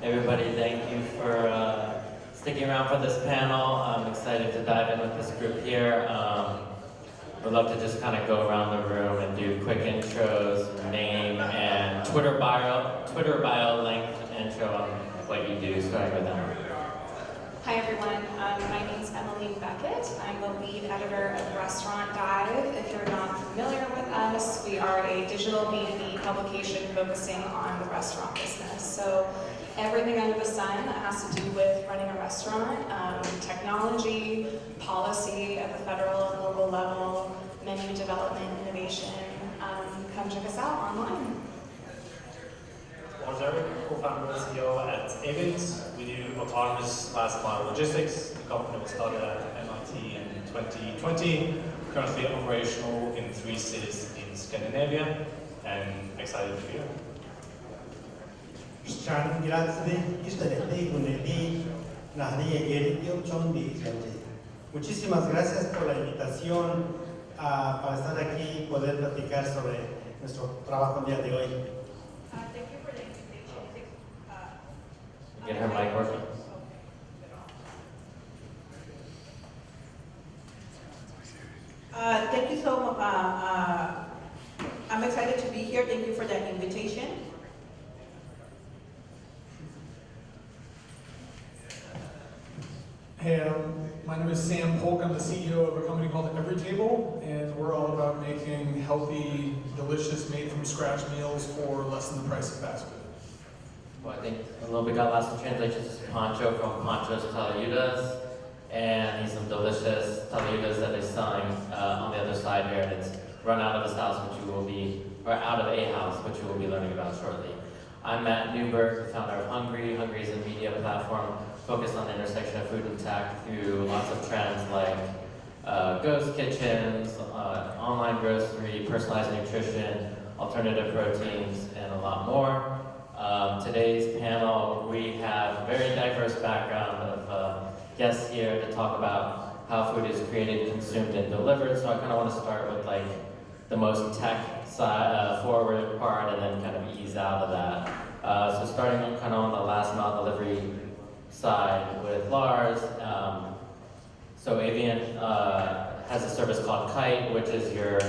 Everybody, thank you for sticking around for this panel. I'm excited to dive in with this group here. We'd love to just kind of go around the room and do quick intros, name, and Twitter bio length intro on what you do, starting with them. Hi everyone, my name is Beckett. I'm the lead editor of Restaurant Dive. If you're not familiar with us, we are a digital B2B publication focusing on the restaurant business. So everything under the sun that has to do with running a restaurant, technology, policy at the federal and local level, menu development, innovation, come check us out online. Lars, Erik, co-founder and CEO at Aviant. We do autonomous last mile logistics. The company was started at MIT in 2020, currently operational in 3 cities in Scandinavia, and excited to be here. Muchísimas gracias por la invitación para estar aquí y poder platicar sobre nuestro trabajo el día de hoy. Thank you for the invitation. Get her mic working. Thank you so much. I'm excited to be here. Thank you for that invitation. Hey, my name is Sam Polk. I'm the CEO of a company called Everytable, and we're all about making healthy, delicious, made from scratch meals for less than the price of fast food. Well, I think a little bit got lost in translation. This is Poncho from Poncho's Tlayudas, and he's some delicious Tlayudas that he's selling on the other side here. And it's run out of his house, which you will be, or out of a house, which you will be learning about shortly. I'm Matt Newberg, the founder of HNGRY. HNGRY is a media platform focused on the intersection of food and tech through lots of trends like ghost kitchens, online grocery, personalized nutrition, alternative proteins, and a lot more. Today's panel, we have a very diverse background of guests here to talk about how food is created, consumed, and delivered. So I kind of want to start with like the most tech side, forward part, and then kind of ease out of that. So starting kind of on the last mile delivery side with Lars. So Aviant has a service called Kyte, which is your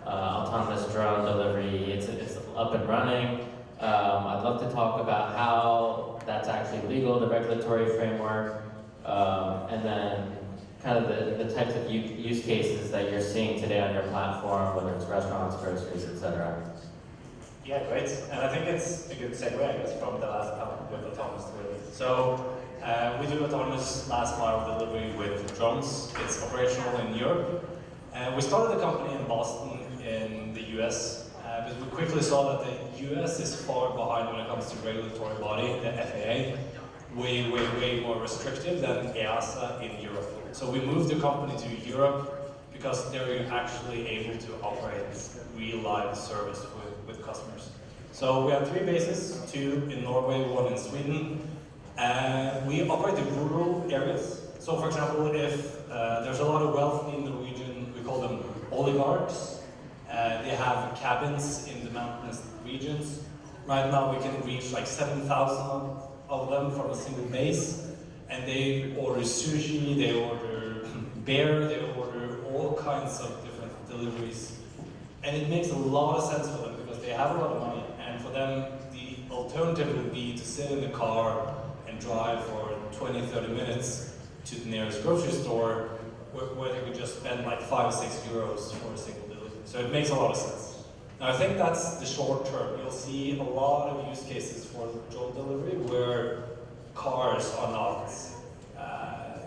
autonomous drone delivery. It's up and running. I'd love to talk about how that's actually legal, the regulatory framework, and then kind of the types of use cases that you're seeing today on your platform, whether it's restaurants, groceries, etc. Yeah, great. And I think it's a good segue, I guess, from the last panel with autonomous delivery. So we do autonomous last mile delivery with drones. It's operational in Europe. We started the company in Boston in the US, but we quickly saw that the US is far behind when it comes to regulatory body, the FAA, way more restrictive than EASA in Europe. So we moved the company to Europe because they're actually able to operate real live service with customers. So we have 3 bases, 2 in Norway, 1 in Sweden. We operate in rural areas. So for example, if there's a lot of wealth in the region, we call them oligarchs. They have cabins in the mountainous regions. Right now we can reach like 7,000 of them from a single base. And they order sushi, they order beer, they order all kinds of different deliveries. And it makes a lot of sense for them because they have a lot of money. And for them, the alternative would be to sit in the car and drive for 20-30 minutes to the nearest grocery store where they could just spend like 5 or 6 euros for a single delivery. So it makes a lot of sense. Now I think that's the short term. You'll see a lot of use cases for drone delivery where cars are not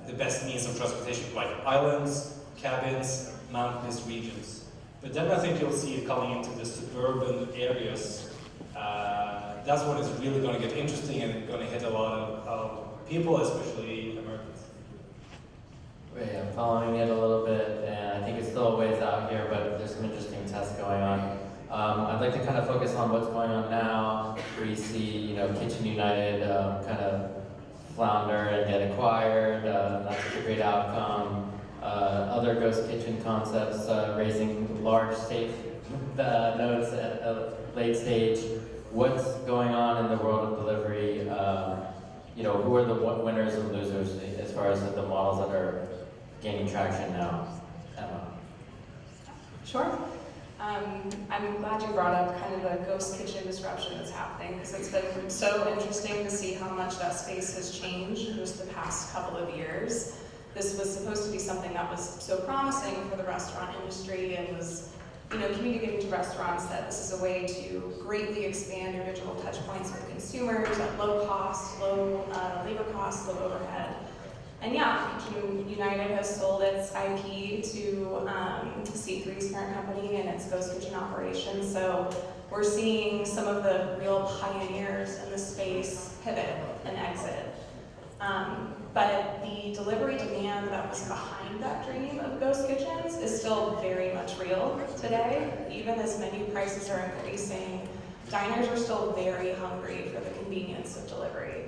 the best means of transportation, like islands, cabins, mountainous regions. But then I think you'll see it coming into the suburban areas. That's when it's really going to get interesting and going to hit a lot of people, especially Americans. Right, I'm following it a little bit, and I think it's still a ways out here, but there's some interesting tests going on. I'd like to kind of focus on what's going on now. We see, Kitchen United kind of flounder and get acquired. That's a great outcome. Other ghost kitchen concepts raising large safe nodes at a late stage. What's going on in the world of delivery? who are the winners and losers as far as the models that are gaining traction now? Emma. Sure. I'm glad you brought up kind of the ghost kitchen disruption that's happening, because it's been so interesting to see how much that space has changed in just the past couple of years. This was supposed to be something that was so promising for the restaurant industry, and was, communicating to restaurants that this is a way to greatly expand your digital touch points with consumers at low cost, low labor costs, low overhead. And yeah, Kitchen United has sold its IP to C3's parent company and its ghost kitchen operations. So we're seeing some of the real pioneers in the space pivot and exit. But the delivery demand that was behind that dream of ghost kitchens is still very much real today. Even as menu prices are increasing, diners are still very hungry for the convenience of delivery.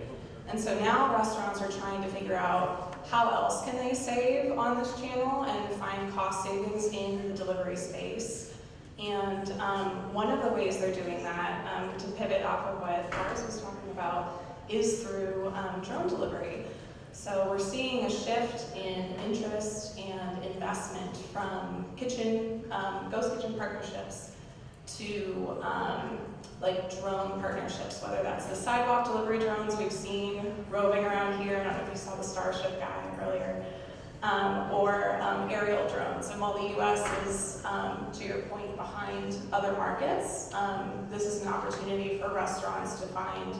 And so now restaurants are trying to figure out how else can they save on this channel and find cost savings in the delivery space. And one of the ways they're doing that, to pivot off of what Lars was talking about, is through drone delivery. So we're seeing a shift in interest and investment from ghost kitchen partnerships to like drone partnerships, whether that's the sidewalk delivery drones we've seen roving around here. I don't know if you saw the Starship guy earlier, or aerial drones. And while the US is, to your point, behind other markets, this is an opportunity for restaurants to find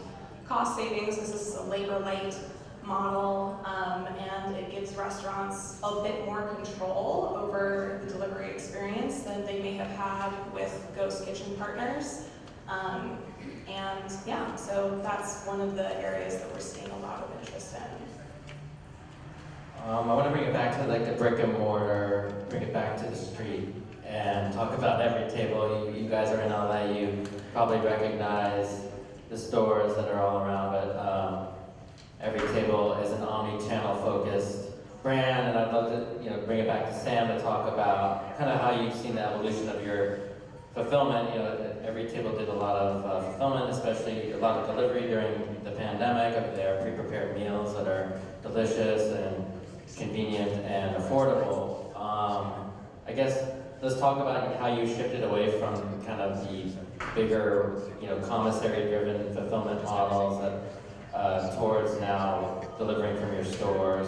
cost savings. This is a labor light model, and it gives restaurants a bit more control over the delivery experience than they may have had with ghost kitchen partners. And yeah, so that's one of the areas that we're seeing a lot of interest in. I want to bring it back to like the brick and mortar, bring it back to the street, and talk about Everytable. You guys are in LA, you probably recognize the stores that are all around, but Everytable is an omni-channel focused brand, and I'd love to bring it back to Sam to talk about kind of how you've seen the evolution of your fulfillment. Everytable did a lot of fulfillment, especially a lot of delivery during the pandemic of their pre-prepared meals that are delicious and convenient and affordable. I guess let's talk about how you shifted away from kind of the bigger, commissary-driven fulfillment models towards now delivering from your stores,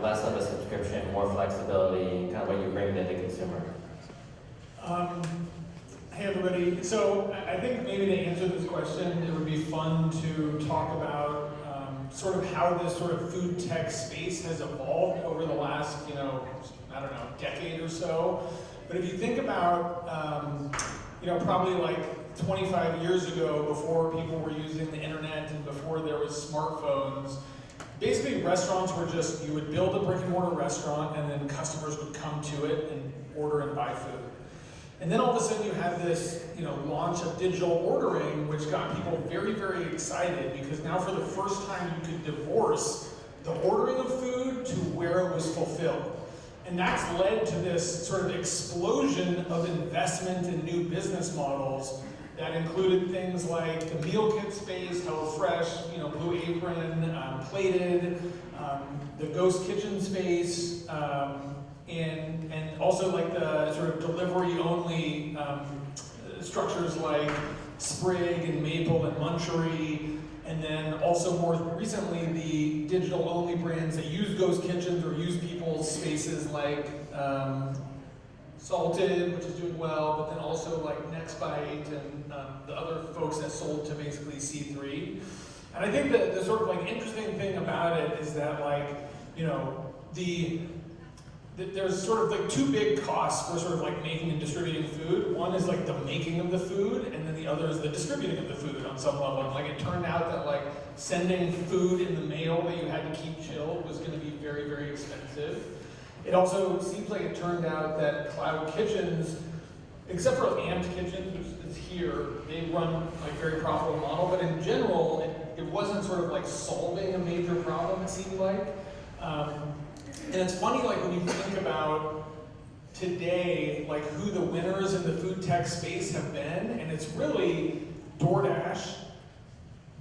less of a subscription, more flexibility, kind of what you bring to the consumer. Hey everybody, so I think maybe to answer this question, it would be fun to talk about sort of how this sort of food tech space has evolved over the last, decade or so. But if you think about, probably like 25 years ago, before people were using the internet and before there was smartphones, basically restaurants were just, you would build a brick and mortar restaurant and then customers would come to it and order and buy food. And then all of a sudden you have this, launch of digital ordering, which got people very, very excited, because now for the first time you could divorce the ordering of food to where it was fulfilled. And that's led to this sort of explosion of investment in new business models that included things like the meal kit space, HelloFresh, Blue Apron, Plated, the ghost kitchen space, and also like the sort of delivery-only structures like Sprig and Maple and Munchery, and then also more recently the digital-only brands that use ghost kitchens or use people's spaces like Salted, which is doing well, but then also like Nextbite and the other folks that sold to basically C3. And I think that the sort of like interesting thing about it is that there's sort of like two big costs for sort of like making and distributing food. One is like the making of the food, and then the other is the distributing of the food on some level. And like it turned out that like sending food in the mail that you had to keep chilled was going to be very, very expensive. It also seems like it turned out that cloud kitchens, except for Aviant kitchens, which is here, they run like very profitable model, but in general, it wasn't sort of like solving a major problem, it seemed like. And it's funny, like when you think about today, like who the winners in the food tech space have been, and it's really DoorDash,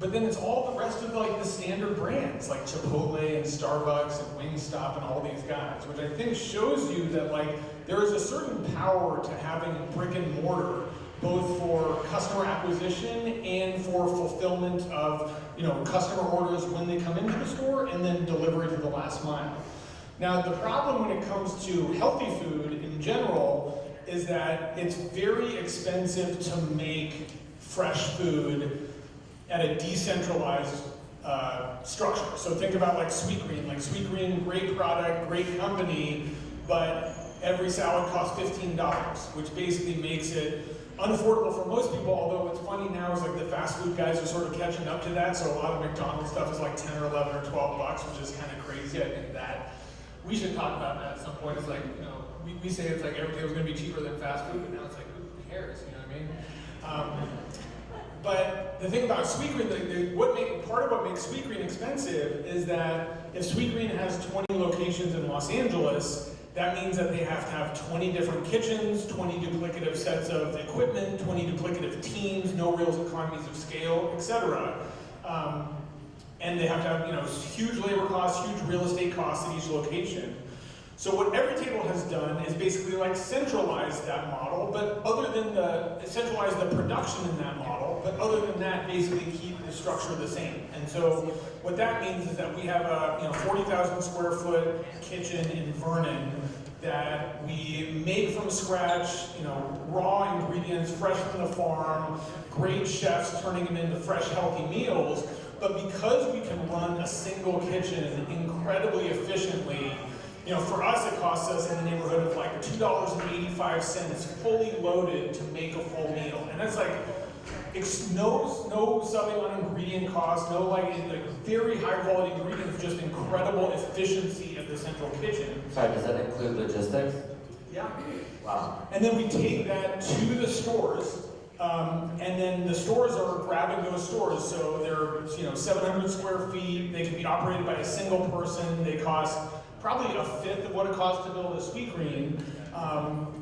But then it's all the rest of like the standard brands like Chipotle and Starbucks and Wingstop and all these guys, which I think shows you that like there is a certain power to having brick and mortar, both for customer acquisition and for fulfillment of customer orders when they come into the store and then delivery to the last mile. Now the problem when it comes to healthy food in general is that it's very expensive to make fresh food at a decentralized structure. So think about like Sweetgreen. Like Sweetgreen, great product, great company, but every salad costs $15, which basically makes it unaffordable for most people, although what's funny now is like the fast food guys are sort of catching up to that, so a lot of McDonald's stuff is like 10 or 11 or 12 bucks, which is kind of crazy. I think that we should talk about that at some point. It's like, we say it's like Everytable's gonna be cheaper than fast food, but now it's like, who cares, you know what I mean? But the thing about Sweetgreen, part of what makes Sweetgreen expensive is that if Sweetgreen has 20 locations in Los Angeles, that means that they have to have 20 different kitchens, 20 duplicative sets of equipment, 20 duplicative teams, no real economies of scale, etc. And they have to have huge labor costs, huge real estate costs at each location. So what Everytable has done is basically like centralize that model, but centralize the production in that model, but other than that, basically keep the structure the same. And so what that means is that we have a 40,000 square foot kitchen in Vernon that we make from scratch, raw ingredients, fresh from the farm, great chefs turning them into fresh, healthy meals. But because we can run a single kitchen incredibly efficiently, for us it costs us in the neighborhood of like $2.85 fully loaded to make a full meal. And that's like, no subbing on ingredient costs, no like very high quality ingredients, just incredible efficiency of the central kitchen. Sorry, does that include logistics? Yeah. Wow. And then we take that to the stores, and then the stores are grabbing those stores. So they're 700 square feet. They can be operated by a single person. They cost probably a fifth of what it costs to build a Sweetgreen.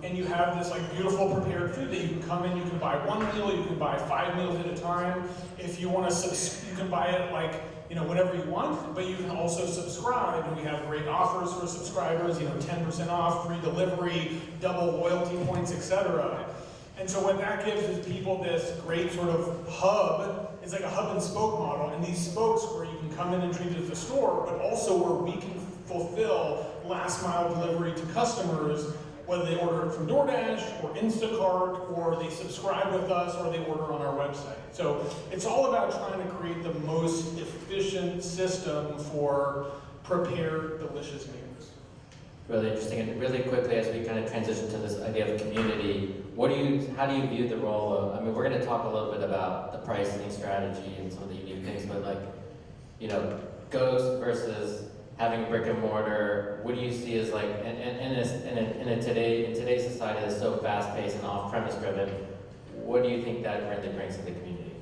And you have this like beautiful prepared food that you can come in, you can buy one meal, you can buy 5 meals at a time. If you want to, you can buy it like, whenever you want, but you can also subscribe, and we have great offers for subscribers, 10% off, free delivery, double loyalty points, etc. And so what that gives is people this great sort of hub. It's like a hub and spoke model, and these spokes where you can come in and treat it as a store, but also where we can fulfill last mile delivery to customers, whether they order it from DoorDash or Instacart, or they subscribe with us, or they order on our website. So it's all about trying to create the most efficient system for prepared, delicious meals. Really interesting. And really quickly, as we kind of transition to this idea of community, how do you view the role of, we're going to talk a little bit about the pricing strategy and some of the unique things, but like, Ghost versus having brick and mortar, what do you see as like, in today's society that's so fast-paced and off-premise driven, what do you think that really brings to the community?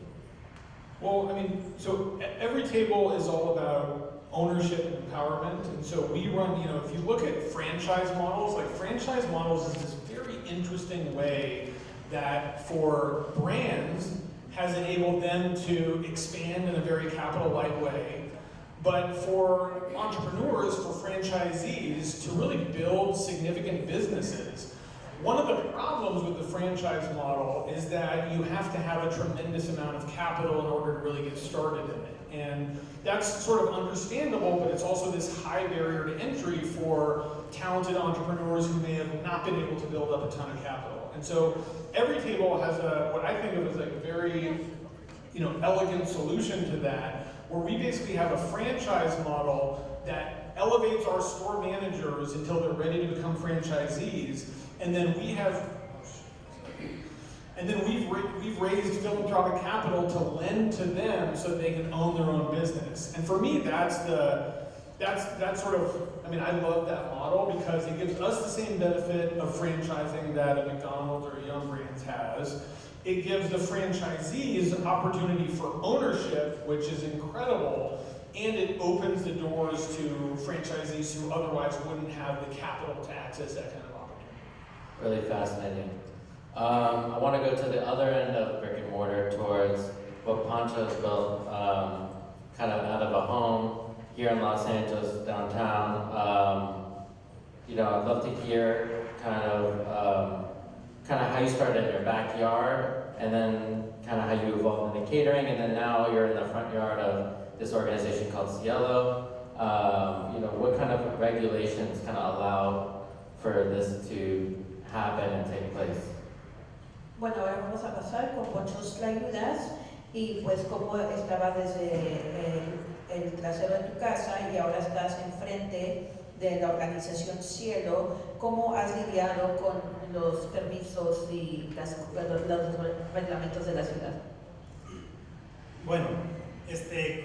Well, so Everytable is all about ownership and empowerment, and so we run, if you look at franchise models, like franchise models is this very interesting way that for brands has enabled them to expand in a very capital-light way. But for entrepreneurs, for franchisees, to really build significant businesses, one of the problems with the franchise model is that you have to have a tremendous amount of capital in order to really get started in it. And that's sort of understandable, but it's also this high barrier to entry for talented entrepreneurs who may have not been able to build up a ton of capital. And so Everytable has what I think of as a very elegant solution to that, where we basically have a franchise model that elevates our store managers until they're ready to become franchisees, and then we've raised philanthropic capital to lend to them so that they can own their own business. And for me, that's sort of, I love that model because it gives us the same benefit of franchising that a McDonald's or a Yum Brands has. It gives the franchisees an opportunity for ownership, which is incredible, and it opens the doors to franchisees who otherwise wouldn't have the capital to access that kind of opportunity. Really fascinating. I want to go to the other end of brick and mortar towards what Poncho's built, kind of out of a home here in Los Angeles downtown. You know, I'd love to hear kind of how you started in your backyard, and then kind of how you evolved into catering, and then now you're in the front yard of this organization called Cielo. You know, what kind of regulations kind of allow for this to happen and take place? Bueno, ahora vamos a pasar con Poncho's Tlayudas y pues cómo estaba desde el trasero de tu casa y ahora estás enfrente de la organización Cielo. ¿Cómo has lidiado con los permisos y los reglamentos de la ciudad? Bueno,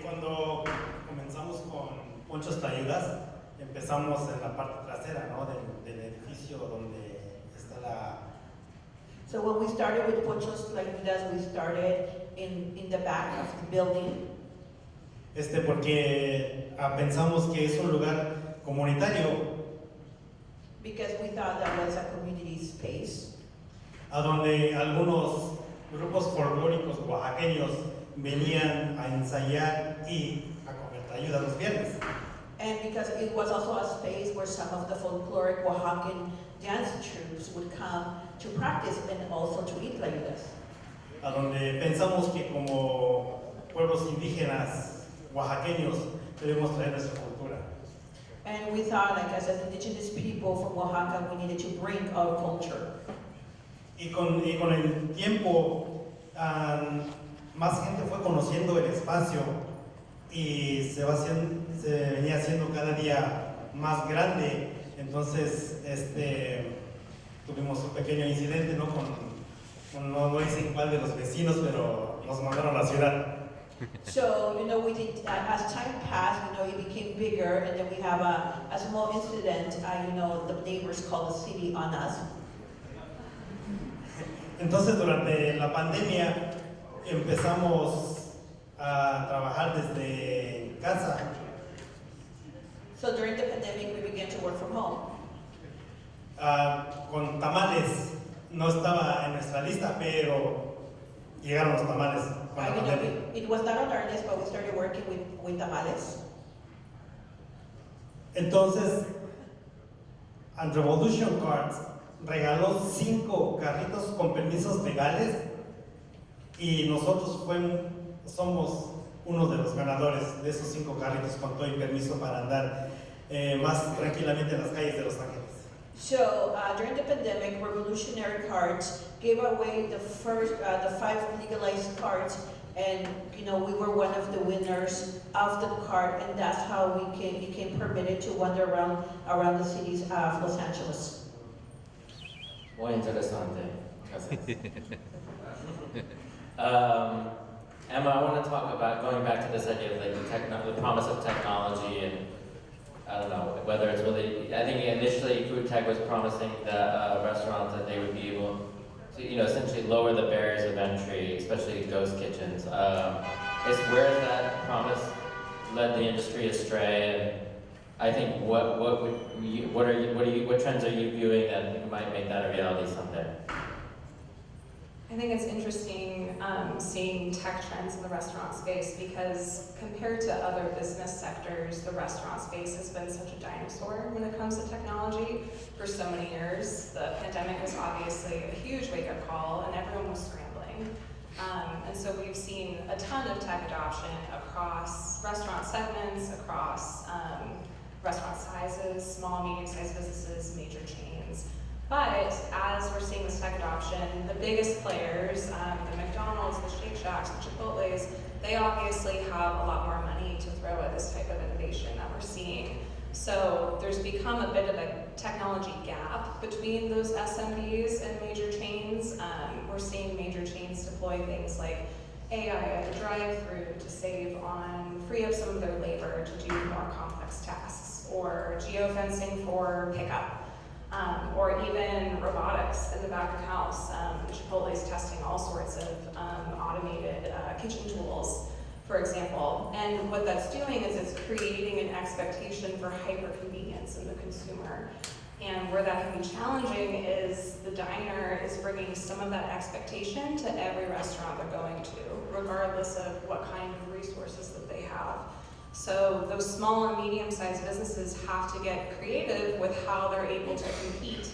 cuando comenzamos con Poncho's Tlayudas, empezamos en la parte trasera, ¿no? del edificio donde está la... So when we started with Poncho's Tlayudas, we started in the back of the building. Porque pensamos que es un lugar comunitario Because we thought that was a community space, a donde algunos grupos folclóricos oaxaqueños venían a ensayar y a comer tlayudas los viernes. and because it was also a space where some of the folkloric Oaxacan dance troupes would come to practice and also to eat tlayudas. A donde pensamos que como pueblos indígenas oaxaqueños debemos traer nuestra cultura. And we thought, like, as indigenous people from Oaxaca, we needed to bring our culture. Y con el tiempo, más gente fue conociendo el espacio y se venía haciendo cada día más grande. Entonces, tuvimos un pequeño incidente, ¿no? No dicen cuál de los vecinos, pero nos mandaron a la ciudad. So, you know, we did, as time passed, you know, it became bigger, and then we have a small incident, you know, the neighbors called the city on us. Entonces, durante la pandemia, empezamos a trabajar desde casa. So during the pandemic, we began to work from home. Con tamales, no estaba en nuestra lista, pero llegaron los tamales con la You know, pandemia. it was not on our list, but we started working with tamales. Entonces, And Revolution Cards regaló 5 carritos con permisos legales y nosotros somos uno de los ganadores de esos 5 carritos con todo el permiso para andar más tranquilamente en las calles de Los Ángeles. So during the pandemic, Revolutionary Cards gave away the 5 legalized cards, and you know, we were one of the winners of the card, and that's how we became permitted to wander around the cities of Los Angeles. Muy interesante. Gracias. Emma, I want to talk about going back to this idea of like the promise of technology, and I don't know whether it's really. I think initially food tech was promising the restaurants that they would be able to, you know, essentially lower the barriers of entry, especially ghost kitchens. Where has that promise led the industry astray? And I think what trends are you viewing that might make that a reality someday? I think it's interesting seeing tech trends in the restaurant space, because compared to other business sectors, the restaurant space has been such a dinosaur when it comes to technology for so many years. The pandemic was obviously a huge wake-up call, and everyone was scrambling. And so we've seen a ton of tech adoption across restaurant segments, across restaurant sizes, small, medium-sized businesses, major chains. But as we're seeing this tech adoption, the biggest players, the McDonald's, the Shake Shacks, the Chipotles, they obviously have a lot more money to throw at this type of innovation that we're seeing. So there's become a bit of a technology gap between those SMBs and major chains. We're seeing major chains deploy things like AI at the drive-through to free up some of their labor to do more complex tasks, or geofencing for pickup. Or even robotics in the back of the house. Chipotle is testing all sorts of automated kitchen tools, for example. And what that's doing is it's creating an expectation for hyper-convenience in the consumer. And where that can be challenging is the diner is bringing some of that expectation to every restaurant they're going to, regardless of what kind of resources that they have. So those small and medium-sized businesses have to get creative with how they're able to compete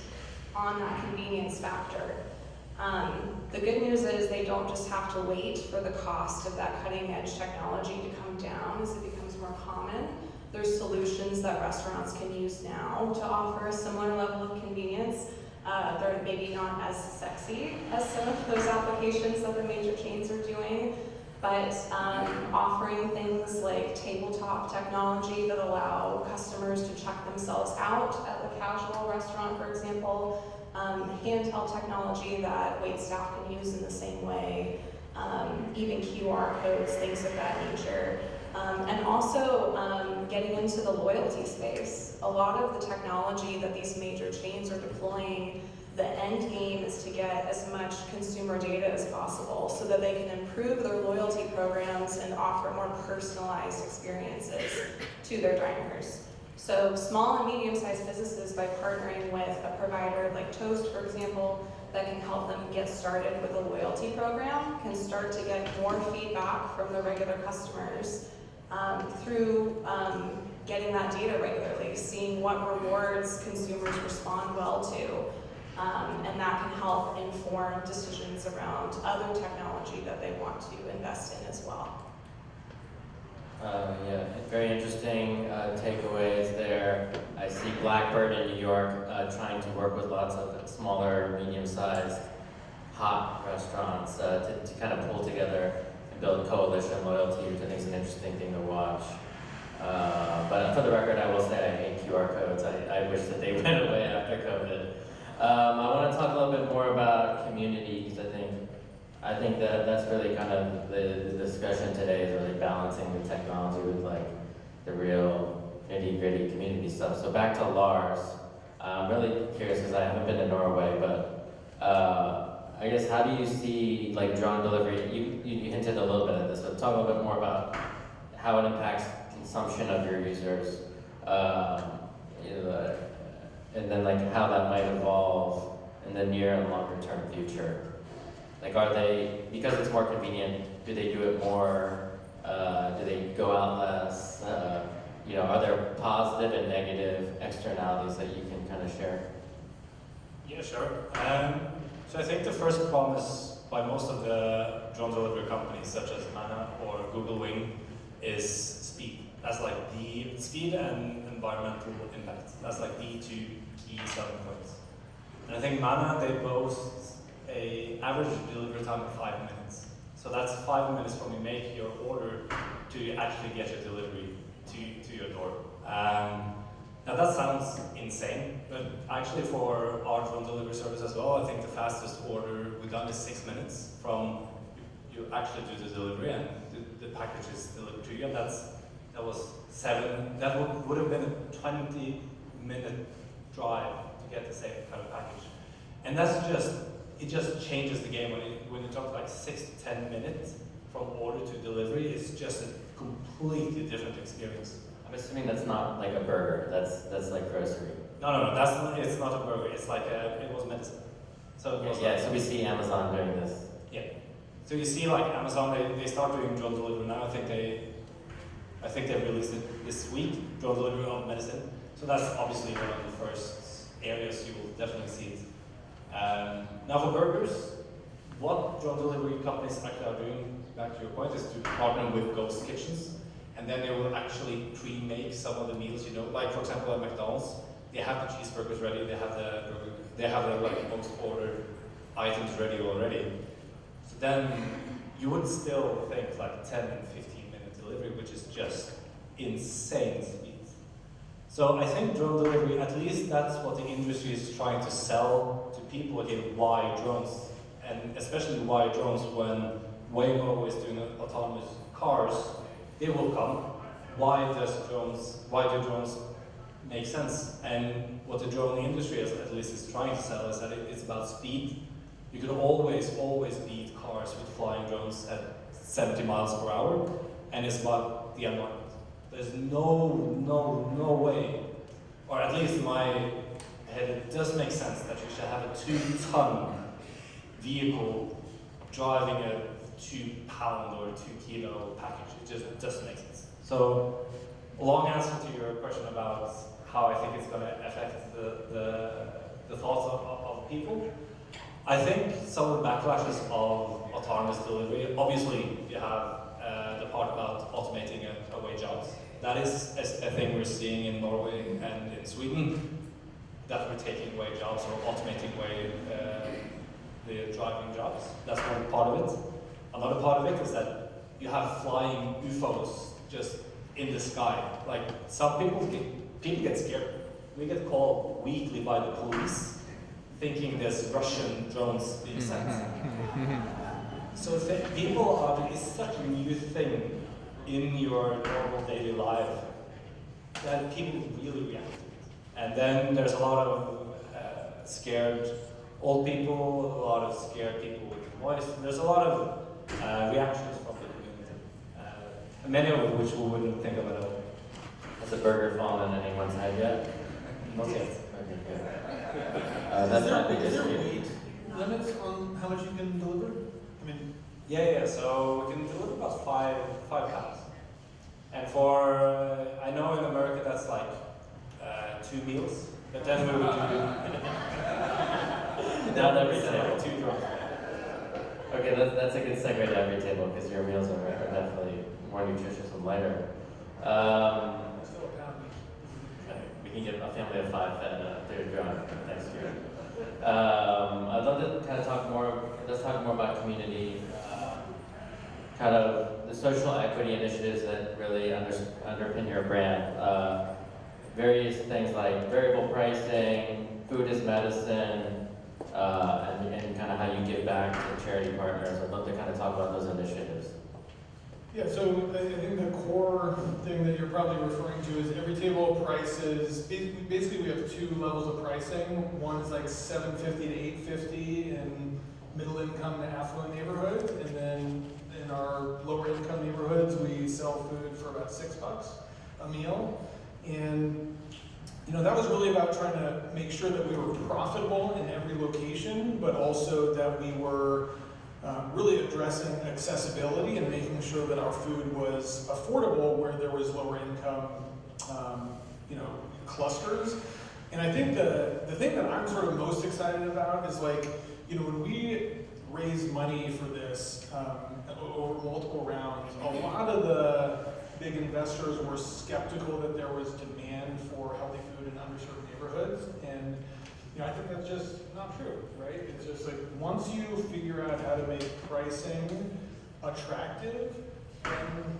on that convenience factor. The good news is they don't just have to wait for the cost of that cutting-edge technology to come down as it becomes more common. There's solutions that restaurants can use now to offer a similar level of convenience. They're maybe not as sexy as some of those applications that the major chains are doing, but offering things like tabletop technology that allow customers to check themselves out at the casual restaurant, for example, handheld technology that waitstaff can use in the same way, even QR codes, things of that nature. And also getting into the loyalty space. A lot of the technology that these major chains are deploying, the end game is to get as much consumer data as possible so that they can improve their loyalty programs and offer more personalized experiences to their diners. So small and medium-sized businesses, by partnering with a provider like Toast, for example, that can help them get started with a loyalty program, can start to get more feedback from the regular customers through getting that data regularly, seeing what rewards consumers respond well to. And that can help inform decisions around other technology that they want to invest in as well. Yeah, very interesting takeaways there. I see Blackbird in New York trying to work with lots of smaller, medium-sized, hot restaurants to kind of pull together and build coalition loyalty, which I think is an interesting thing to watch. But for the record, I will say I hate QR codes. I wish that they went away after COVID. I want to talk a little bit more about community, because I think that that's really kind of the discussion today, is really balancing the technology with like the real nitty-gritty community stuff. So back to Lars. I'm really curious because I haven't been to Norway, but I guess how do you see like drone delivery? You hinted a little bit at this, but talk a little bit more about how it impacts consumption of your users, and then like how that might evolve in the near and longer term future. Like, are they, because it's more convenient, do they do it more? Do they go out less? Are there positive and negative externalities that you can kind of share? Yeah, sure. So I think the first promise by most of the drone delivery companies, such as Mana or Google Wing, is speed. That's like the speed and environmental impact. That's like the two key selling points. And I think Mana, they boast an average delivery time of 5 minutes. So that's 5 minutes from you make your order to you actually get your delivery to your door. Now that sounds insane, but actually for our drone delivery service as well, I think the fastest order we've done is 6 minutes from you actually do the delivery and the package is delivered to you, and that would have been a 20-minute drive to get the same kind of package. And it just changes the game when you talk like 6 to 10 minutes from order to delivery. It's just a completely different experience. I'm assuming that's not like a burger. That's like grocery. No. It's not a burger. It's like it was medicine. So it was So we see Amazon doing this. Yeah. So you see, like Amazon, they start doing drone delivery now. I think they released it this week. Drone delivery of medicine. So that's obviously one of the first areas you will definitely see it. Now for burgers, what drone delivery companies actually are doing, back to your point, is to partner with ghost kitchens, and then they will actually pre-make some of the meals. Like for example at McDonald's, they have the cheeseburgers ready, they have the like post-order items ready already. So then you would still think like 10 and 15-minute delivery, which is just insane speed. So I think drone delivery, at least that's what the industry is trying to sell to people. Okay, why drones? And especially why drones when Waymo is doing autonomous cars, they will come. Why do drones make sense? And what the drone industry at least is trying to sell is that it's about speed. You can always beat cars with flying drones at 70 miles per hour, and it's about the environment. There's no way, or at least my head, it does make sense that you should have a 2-ton vehicle driving a 2-pound or 2-kilo package. It just doesn't make sense. So, a long answer to your question about how I think it's going to affect the thoughts of people. I think some of the backlashes of autonomous delivery, obviously you have the part about automating away jobs. That is a thing we're seeing in Norway and in Sweden, that we're taking away jobs or automating away the driving jobs. That's one part of it. Another part of it is that you have flying UFOs just in the sky. Like some people get scared. We get called weekly by the police thinking there's Russian drones being sent. So people are, it's such a new thing in your normal daily life that people really react to it. And then there's a lot of scared old people, a lot of scared people with voice. There's a lot of reactions from the community, many of which we wouldn't think of at all. Has a burger fallen on anyone's head yet? Not yet. Okay, good. That's my biggest Is there fear. weight limits on how much you can deliver? I mean, Yeah, so we can deliver about 5 pounds. And for, I know in America that's like 2 meals, but then we would do Not every table. like 2 drops. Okay, that's a good segue to Everytable because your meals are definitely more nutritious and lighter. still a pound each. We can get a family of 5 fed third drunk next year. I'd love to kind of talk more. Let's talk more about community, kind of the social equity initiatives that really underpin your brand. Various things like variable pricing, food is medicine, and kind of how you give back to charity partners. I'd love to kind of talk about those initiatives. Yeah, so I think the core thing that you're probably referring to is Everytable prices. Basically, we have 2 levels of pricing. One is like $7.50 to $8.50 in middle income to affluent neighborhoods, and then in our lower income neighborhoods, we sell food for about $6 a meal. And that was really about trying to make sure that we were profitable in every location, but also that we were really addressing accessibility and making sure that our food was affordable where there was lower income, clusters. And I think the thing that I'm sort of most excited about is when we raised money for this over multiple rounds, a lot of the big investors were skeptical that there was demand for healthy food in underserved neighborhoods. And I think that's just not true, right? It's just like once you figure out how to make pricing attractive, then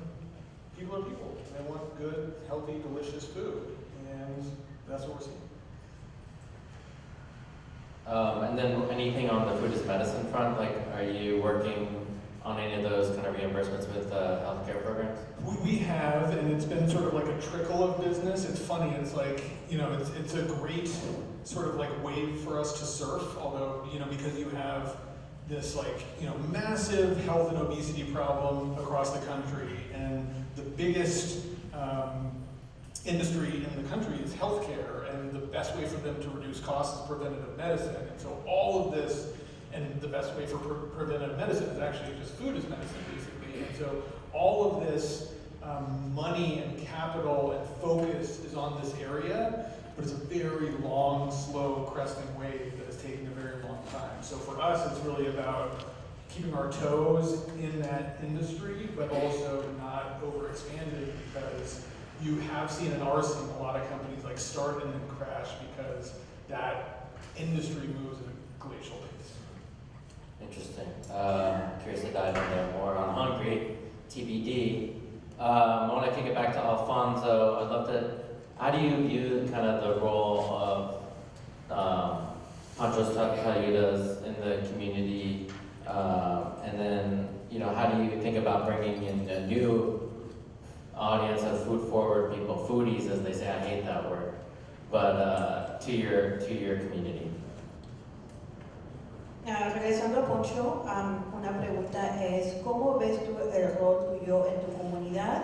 people are people. They want good, healthy, delicious food. And that's what we're seeing. And then anything on the food is medicine front, are you working on any of those kind of reimbursements with healthcare programs? We have, and it's been sort of like a trickle of business. It's funny, it's like, it's a great sort of wave for us to surf, although, because you have this massive health and obesity problem across the country, and the biggest industry in the country is healthcare, and the best way for them to reduce costs is preventative medicine. And so all of this, and the best way for preventative medicine is actually just food is medicine, basically. And so all of this money and capital and focus is on this area, but it's a very long, slow, cresting wave that is taking a very long time. So for us, it's really about keeping our toes in that industry, but also not overexpanded, because you have seen in our scene a lot of companies start and then crash because that industry moves at a glacial pace. Interesting. Curious to dive in there more on HNGRY, TBD. I want to kick it back to Alfonso. I'd love to, how do you view kind of the role of Poncho's Tlayudas in the community? And then, how do you think about bringing in a new audience of food-forward people, foodies as they say, I hate that word, but to your community? Regresando a Poncho, una pregunta es, ¿cómo ves tú el rol tuyo en tu comunidad?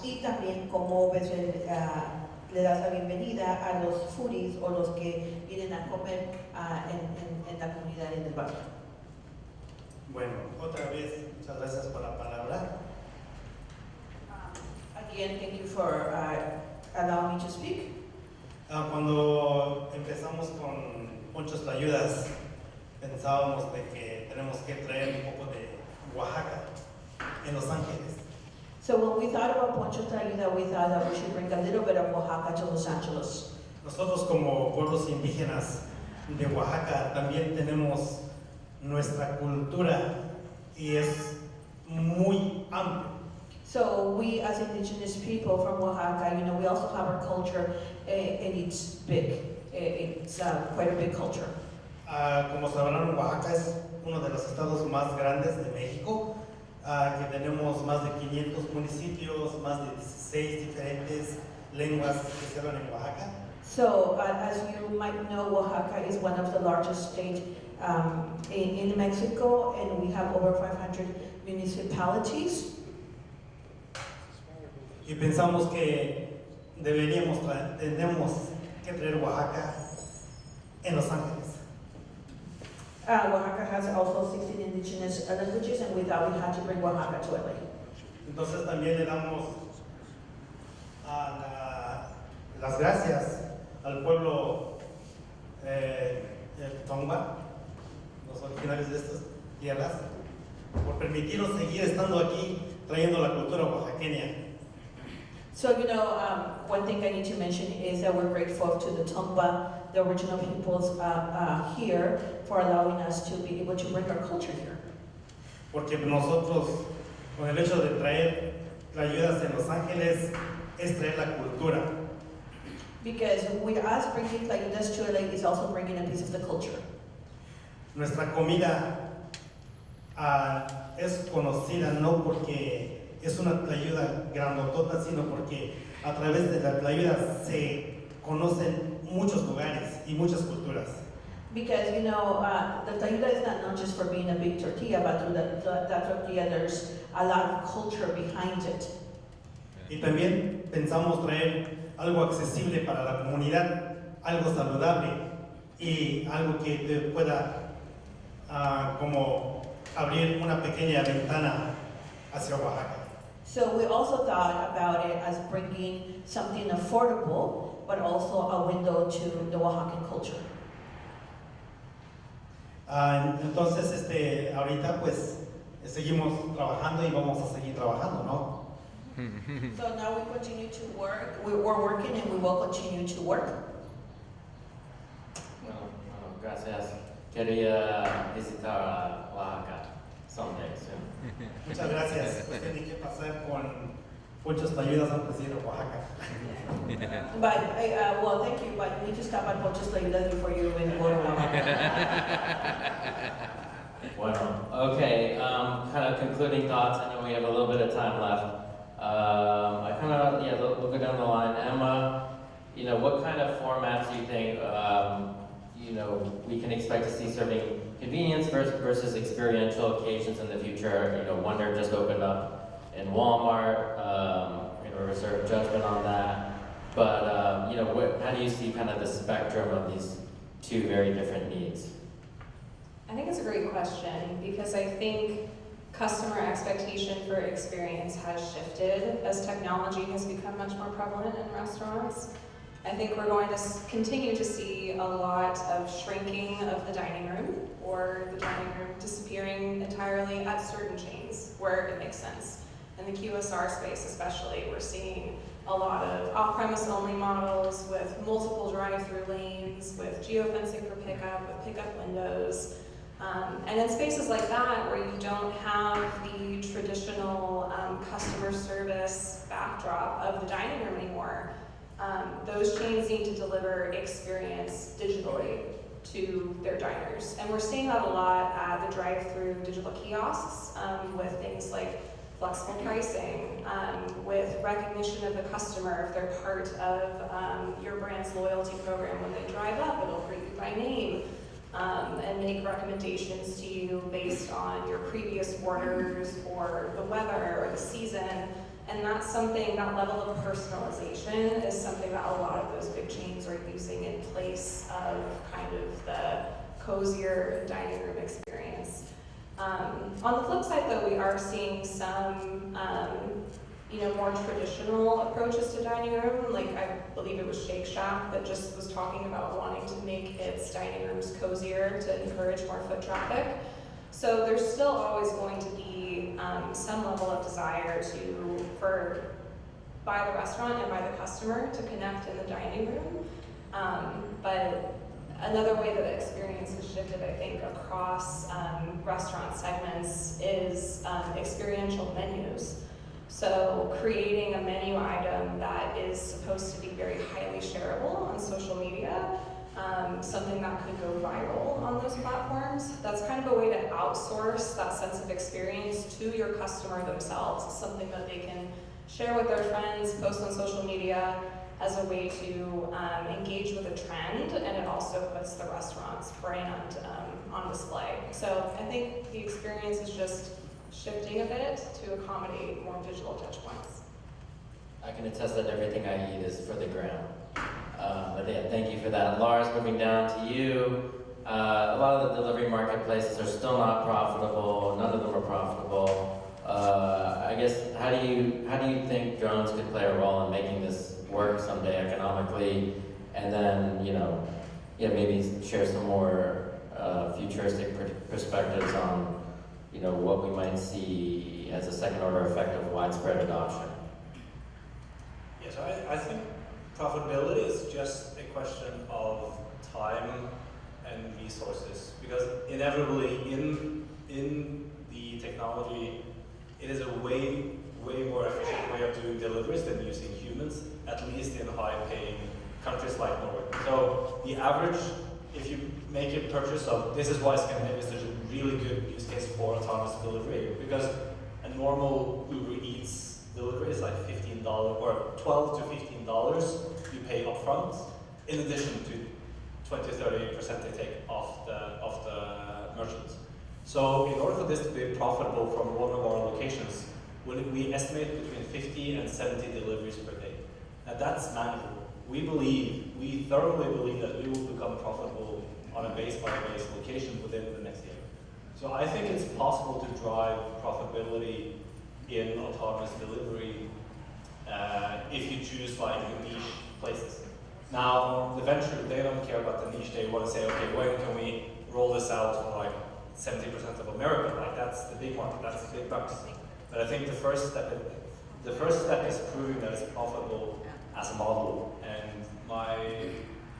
Y también, ¿cómo ves le das la bienvenida a los foodies o los que vienen a comer en la comunidad en el barrio. Bueno, otra vez, muchas gracias por la palabra. Again, thank you for allowing me to speak. Cuando empezamos con Poncho Tlayudas, pensábamos de que tenemos que traer un poco de Oaxaca en Los Ángeles. So when we thought about Poncho Tlayudas, we thought that we should bring a little bit of Oaxaca to Los Angeles. Nosotros como pueblos indígenas de Oaxaca también tenemos nuestra cultura y es muy amplia. So we as indigenous people from Oaxaca, we also have our culture and it's big. It's quite a big culture. Como sabrán, Oaxaca es uno de los estados más grandes de México, que tenemos más de 500 municipios, más de 16 diferentes lenguas que se hablan en Oaxaca. So as you might know, Oaxaca is one of the largest states in Mexico, and we have over 500 municipalities. Y pensamos que tenemos que traer Oaxaca en Los Ángeles. Oaxaca has also 16 indigenous languages, and we thought we had to bring Oaxaca to LA. Entonces también le damos las gracias al pueblo Tongva, los originarios de estas tierras, por permitirnos seguir estando aquí trayendo la cultura oaxaqueña. So, one thing I need to mention is that we're grateful to the Tongva, the original peoples here, for allowing us to be able to bring our culture here. Porque nosotros, con el hecho de traer Tlayudas en Los Ángeles, es traer la cultura. Because with us bringing Tlayudas to LA is also bringing a piece of the culture. Nuestra comida es conocida no porque es una tlayuda grandotota, sino porque a través de la tlayuda se conocen muchos lugares y muchas culturas. Because, the Tlayuda is not known just for being a big tortilla, but through that tortilla there's a lot of culture behind it. Y también pensamos traer algo accesible para la comunidad, algo saludable y algo que te pueda como abrir una pequeña ventana hacia Oaxaca. So we also thought about it as bringing something affordable, but also a window to the Oaxacan culture. Entonces, ahorita pues seguimos trabajando y vamos a seguir trabajando, ¿no? So now we continue to work. We're working and we will continue to work. Bueno, gracias. Quería visitar Oaxaca someday soon. Muchas gracias. Pues tiene que pasar con muchas Tlayudas antes de ir a Oaxaca. But, well, thank you, but you need to stop at Poncho Tlayudas before you even go to Oaxaca. Bueno, okay, kind of concluding thoughts. I know we have a little bit of time left. I kind of, we'll go down the line. Emma, what kind of formats do you think, we can expect to see serving convenience versus experiential occasions in the future? Wonder just opened up in Walmart. We're going to reserve judgment on that. But, how do you see kind of the spectrum of these two very different needs? I think it's a great question because I think customer expectation for experience has shifted as technology has become much more prevalent in restaurants. I think we're going to continue to see a lot of shrinking of the dining room or the dining room disappearing entirely at certain chains where it makes sense. In the QSR space especially, we're seeing a lot of off-premise only models with multiple drive-through lanes, with geofencing for pickup, with pickup windows. And in spaces like that where you don't have the traditional customer service backdrop of the dining room anymore, those chains need to deliver experience digitally to their diners. And we're seeing that a lot at the drive-through digital kiosks with things like flexible pricing, with recognition of the customer if they're part of your brand's loyalty program. When they drive up, it'll greet you by name and make recommendations to you based on your previous orders or the weather or the season. And that's something, that level of personalization is something that a lot of those big chains are using in place of kind of the cozier dining room experience. On the flip side though, we are seeing some more traditional approaches to dining room. Like I believe it was Shake Shack that just was talking about wanting to make its dining rooms cozier to encourage more foot traffic. So there's still always going to be some level of desire by the restaurant and by the customer to connect in the dining room. But another way that the experience has shifted, I think, across restaurant segments is experiential menus. So creating a menu item that is supposed to be very highly shareable on social media, something that could go viral on those platforms. That's kind of a way to outsource that sense of experience to your customer themselves, something that they can share with their friends, post on social media as a way to engage with a trend, and it also puts the restaurant's brand on display. So I think the experience is just shifting a bit to accommodate more digital touch points. I can attest that everything I eat is for the gram. But yeah, thank you for that. Lars, moving down to you. A lot of the delivery marketplaces are still not profitable. None of them are profitable. I guess how do you think drones could play a role in making this work someday economically? And then maybe share some more futuristic perspectives on what we might see as a second order effect of widespread adoption. Yes, I think profitability is just a question of time and resources, because inevitably in the technology, it is a way more efficient way of doing deliveries than using humans, at least in high-paying countries like Norway. So the average, if you make a purchase of, this is why Scandinavia is such a really good use case for autonomous delivery, because a normal Uber Eats delivery is like $15 or $12 to $15 you pay upfront, in addition to 20-30% they take off the merchants. So in order for this to be profitable from one of our locations, we estimate between 50 and 70 deliveries per day. Now that's manageable. We thoroughly believe that we will become profitable on a base-by-base location within the next year. So I think it's possible to drive profitability in autonomous delivery if you choose like niche places. Now, the venture, they don't care about the niche. They want to say, okay, when can we roll this out for like 70% of America? Like that's the big market, that's the big bucks. But I think the first step is proving that it's profitable as a model. And my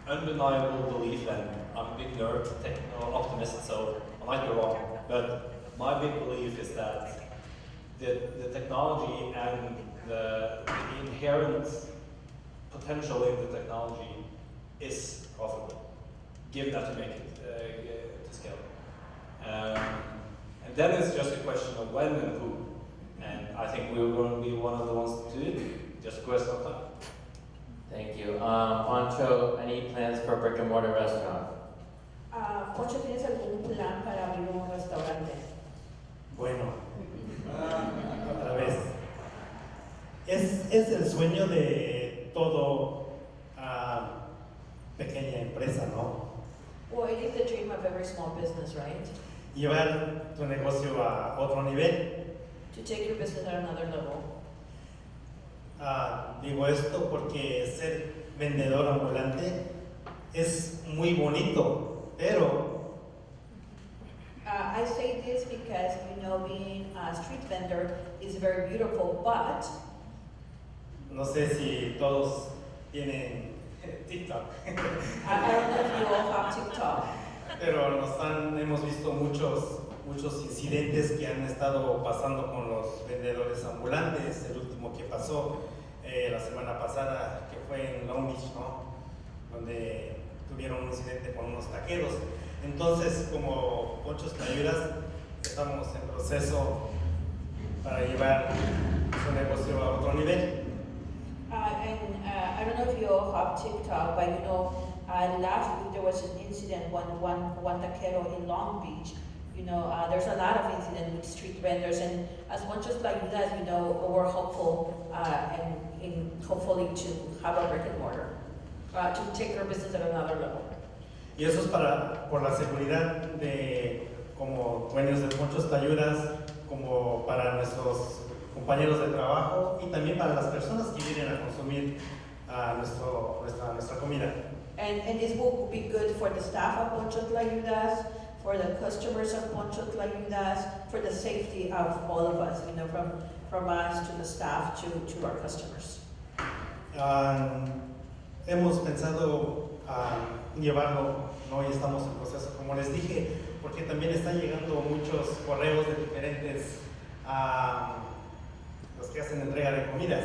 undeniable belief, and I'm a big nerd, techno optimist, so I might be wrong, but my big belief is that the technology and the inherent potential in the technology is profitable, given that you make it to scale. And then it's just a question of when and who. And I think we're going to be one of the ones to do it. Just a question of time. Thank you. Poncho, any plans for a brick and mortar restaurant? Poncho, ¿tienes algún plan para abrir un restaurante? Bueno, otra vez. Es el sueño de todo pequeña empresa, ¿no? Well, it is the dream of every small business, right? Llevar tu negocio a otro nivel. To take your business at another level. Digo esto porque ser vendedor ambulante es muy bonito, pero I say this because, being a street vendor is very beautiful, but no sé si todos tienen TikTok. I don't know if you all have TikTok. Pero hemos visto muchos incidentes que han estado pasando con los vendedores ambulantes. El último que pasó la semana pasada, que fue en Long Beach, ¿no? Donde tuvieron un incidente con unos taqueros. Entonces, como Poncho Tlayudas, estamos en proceso para llevar su negocio a otro nivel. I don't know if you all have TikTok, but last week there was an incident when one taquero in Long Beach, There's a lot of incident with street vendors, and as much as Tlayudas, we're hopeful and hopefully to have a brick and mortar, to take our business at another level. Y eso es por la seguridad de como dueños de Ponchos Tlayudas, como para nuestros compañeros de trabajo y también para las personas que vienen a consumir nuestra comida. And this will be good for the staff of Poncho Tlayudas, for the customers of Poncho Tlayudas, for the safety of all of us, from us to the staff to our customers. Hemos pensado llevarlo, ¿no? Y estamos en proceso, como les dije, porque también están llegando muchos correos de diferentes los que hacen entrega de comidas.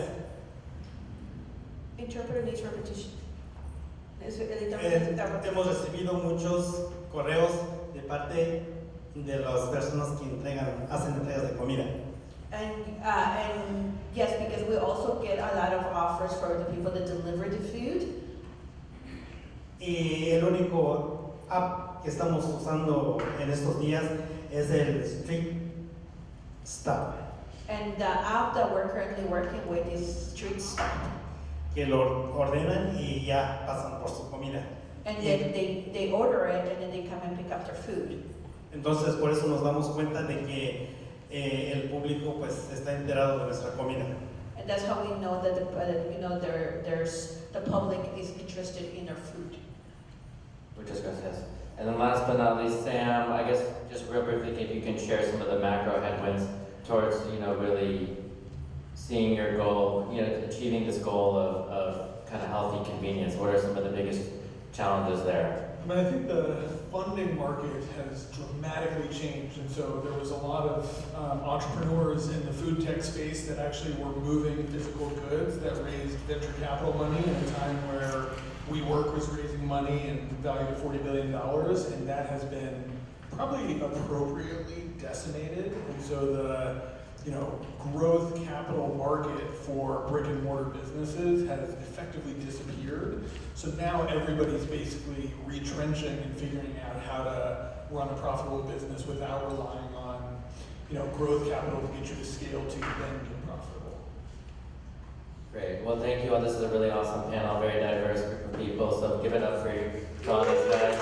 Interpreter needs repetition. Hemos recibido muchos correos de parte de las personas que hacen entregas de comida. And yes, because we also get a lot of offers for the people that deliver the food. Y el único app que estamos usando en estos días es el Street Stop, And the app that we're currently working with is Street Stop. que lo ordenan y ya pasan por su comida. And then they order it and then they come and pick up their food. Entonces por eso nos damos cuenta de que el público pues está enterado de nuestra comida. And that's how we know that the public is interested in our food. Muchas gracias. And then last but not least, Sam, I guess just real briefly, if you can share some of the macro headwinds towards, really seeing your goal, achieving this goal of kind of healthy convenience. What are some of the biggest challenges there? I think the funding market has dramatically changed, and so there was a lot of entrepreneurs in the food tech space that actually were moving physical goods that raised venture capital money in a time where WeWork was raising money and valued at $40 billion, and that has been probably appropriately decimated, and so the growth capital market for brick and mortar businesses has effectively disappeared. So now everybody's basically retrenching and figuring out how to run a profitable business without relying on, growth capital to get you to scale to then get profitable. Great. Well, thank you all. This is a really awesome panel, very diverse group of people. So give it up for your audience, guys.